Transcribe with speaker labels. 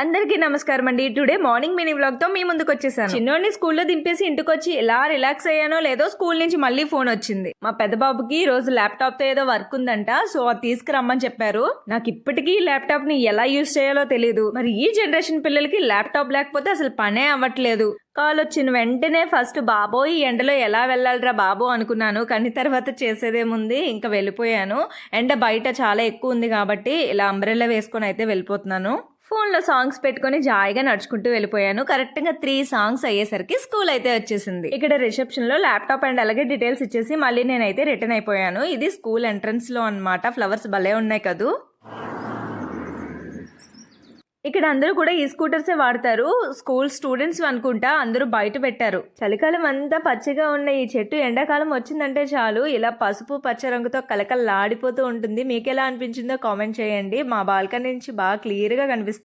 Speaker 1: అందరికీ నమస్కారం అండి. టుడే మార్నింగ్ మినీ వ్లాగ్ తో మీ ముందుకు వచ్చేసాను. చిన్నోడిని స్కూల్లో దింపేసి ఇంటికొచ్చి ఎలా రిలాక్స్ అయ్యానో లేదో స్కూల్ నుంచి మళ్ళీ ఫోన్ వచ్చింది. మా పెద్ద బాబుకి ఈ రోజు ల్యాప్టాప్ తో ఏదో వర్క్ ఉందంట, సో అది తీసుకురమ్మని చెప్పారు. నాకు ఇప్పటికీ ల్యాప్టాప్ ని ఎలా యూజ్ చేయాలో తెలియదు. మరి ఈ జనరేషన్ పిల్లలకి ల్యాప్టాప్ లేకపోతే అసలు పనే అవ్వట్లేదు. కాల్ వచ్చిన వెంటనే ఫస్ట్ బాబోయ్ ఈ ఎండలో ఎలా వెళ్ళాలిరా బాబు అనుకున్నాను, కానీ తర్వాత చేసేదేముంది ఇంకా వెళ్ళిపోయాను. ఎండ బయట చాలా ఎక్కువ ఉంది కాబట్టి ఇలా అంబ్రెల్లా వేసుకొని అయితే వెళ్ళిపోతున్నాను. ఫోన్లో సాంగ్స్ పెట్టుకొని జాయిగా నడుచుకుంటూ వెళ్ళిపోయాను. కరెక్ట్గా 3 సాంగ్స్ అయ్యేసరికి స్కూల్ అయితే వచ్చేసింది. ఇక్కడ రిసెప్షన్ లో ల్యాప్టాప్ అండ్ అలాగే డీటెయిల్స్ ఇచ్చేసి మళ్ళీ నేనైతే రిటర్న్ అయిపోయాను. ఇది స్కూల్ ఎంట్రన్స్ లో అన్నమాట. ఫ్లవర్స్ భలే ఉన్నాయి కదూ. ఇక్కడ అందరూ కూడా ఈ స్కూటర్సే వాడతారు. స్కూల్ స్టూడెంట్స్ అనుకుంటా, అందరూ బయట పెట్టారు. చలికాలం అంతా పచ్చగా ఉన్న ఈ చెట్టు ఎండాకాలం వచ్చిందంటే చాలు ఇలా పసుపు పచ్చ రంగుతో కలకల్లాడిపోతూ ఉంటుంది. మీకు ఎలా అనిపించిందో కామెంట్ చేయండి. మా బాల్కనీ నుంచి బాగా క్లియర్ గా కనిపిస్తుంది.